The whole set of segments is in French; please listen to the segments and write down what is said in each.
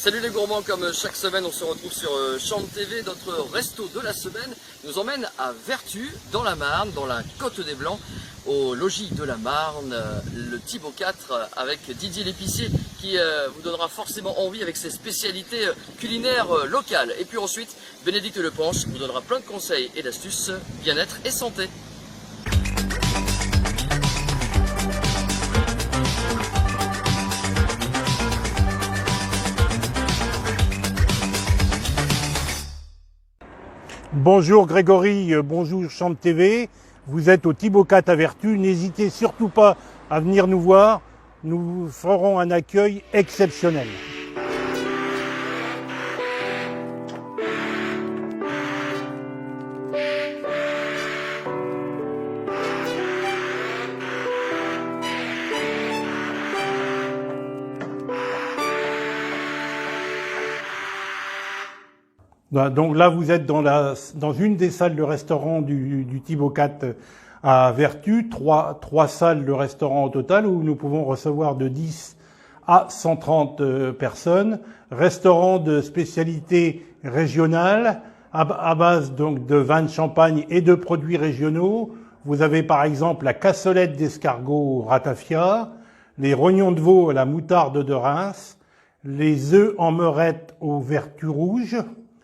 Salut les gourmands, comme chaque semaine on se retrouve sur Chambre TV. Notre resto de la semaine nous emmène à Vertus, dans la Marne, dans la Côte des Blancs, au logis de la Marne, le Thibaut 4 avec Didier l'épicier qui vous donnera forcément envie avec ses spécialités culinaires locales. Et puis ensuite, Bénédicte Lepanche vous donnera plein de conseils et d'astuces bien-être et santé. Bonjour Grégory, bonjour Chambre TV, vous êtes au Thibaut 4 à Vertus, n'hésitez surtout pas à venir nous voir, nous ferons un accueil exceptionnel. Donc là, vous êtes dans une des salles de restaurant du Thibaut 4 à Vertus, trois salles de restaurant au total où nous pouvons recevoir de 10 à 130 personnes. Restaurant de spécialité régionale à base donc de vins de champagne et de produits régionaux. Vous avez par exemple la cassolette d'escargot ratafia, les rognons de veau à la moutarde de Reims, les œufs en meurette au vertu rouge,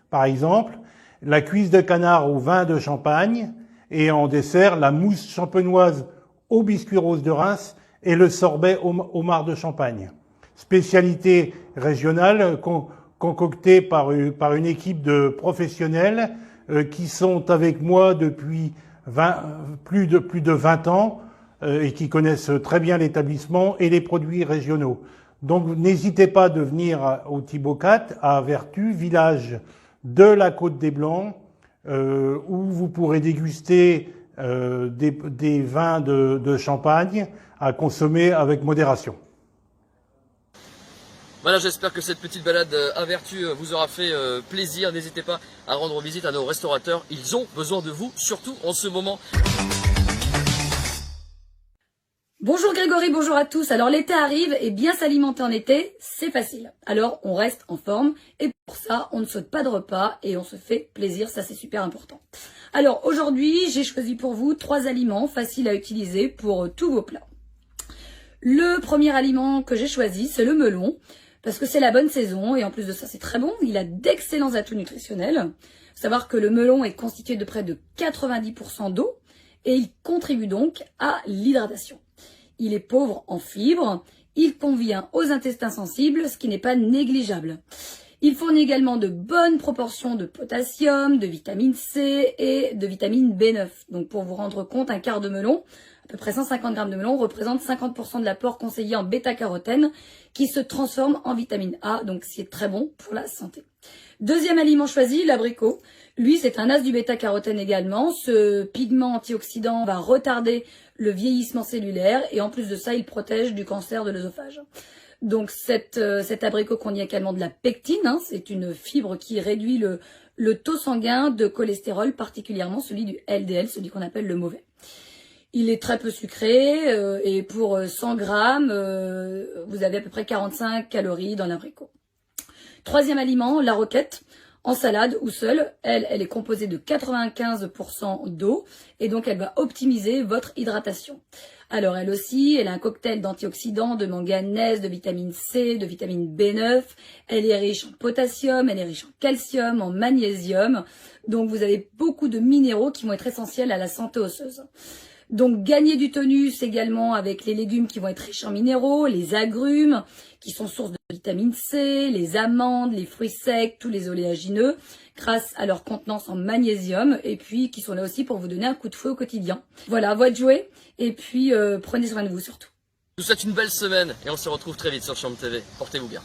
par exemple, la cuisse de canard au vin de Champagne, et en dessert, la mousse champenoise au biscuit rose de Reims et le sorbet au marc de Champagne. Spécialité régionale concoctée par une équipe de professionnels qui sont avec moi depuis plus de 20 ans et qui connaissent très bien l'établissement et les produits régionaux. Donc n'hésitez pas de venir au Thibaut 4 à Vertus, village de la Côte des Blancs, où vous pourrez déguster des vins de Champagne à consommer avec modération. Voilà, j'espère que cette petite balade à Vertus vous aura fait plaisir. N'hésitez pas à rendre visite à nos restaurateurs, ils ont besoin de vous, surtout en ce moment. Bonjour Grégory, bonjour à tous. Alors l'été arrive et bien s'alimenter en été, c'est facile. Alors on reste en forme et pour ça, on ne saute pas de repas et on se fait plaisir, ça c'est super important. Alors aujourd'hui, j'ai choisi pour vous 3 aliments faciles à utiliser pour tous vos plats. Le premier aliment que j'ai choisi, c'est le melon, parce que c'est la bonne saison et en plus de ça, c'est très bon. Il a d'excellents atouts nutritionnels. Faut savoir que le melon est constitué de près de 90% d'eau et il contribue donc à l'hydratation. Il est pauvre en fibres, il convient aux intestins sensibles, ce qui n'est pas négligeable. Il fournit également de bonnes proportions de potassium, de vitamine C et de vitamine B9. Donc pour vous rendre compte, un quart de melon, à peu près 150 grammes de melon, représente 50% de l'apport conseillé en bêta-carotène qui se transforme en vitamine A, donc c'est très bon pour la santé. Deuxième aliment choisi, l'abricot. Lui, c'est un as du bêta-carotène également. Ce pigment antioxydant va retarder le vieillissement cellulaire et en plus de ça, il protège du cancer de l'œsophage. Donc cet abricot contient également de la pectine, c'est une fibre qui réduit le taux sanguin de cholestérol, particulièrement celui du LDL, celui qu'on appelle le mauvais. Il est très peu sucré et pour 100 grammes, vous avez à peu près 45 calories dans l'abricot. Troisième aliment, la roquette, en salade ou seule. Elle est composée de 95% d'eau et donc elle va optimiser votre hydratation. Alors elle aussi, elle a un cocktail d'antioxydants, de manganèse, de vitamine C, de vitamine B9. Elle est riche en potassium, elle est riche en calcium, en magnésium. Donc vous avez beaucoup de minéraux qui vont être essentiels à la santé osseuse. Donc gagner du tonus également avec les légumes qui vont être riches en minéraux, les agrumes qui sont source de vitamine C, les amandes, les fruits secs, tous les oléagineux grâce à leur contenance en magnésium et puis qui sont là aussi pour vous donner un coup de fouet au quotidien. Voilà, à vous de jouer et puis prenez soin de vous surtout. Je vous souhaite une belle semaine et on se retrouve très vite sur Chambre TV. Portez-vous bien.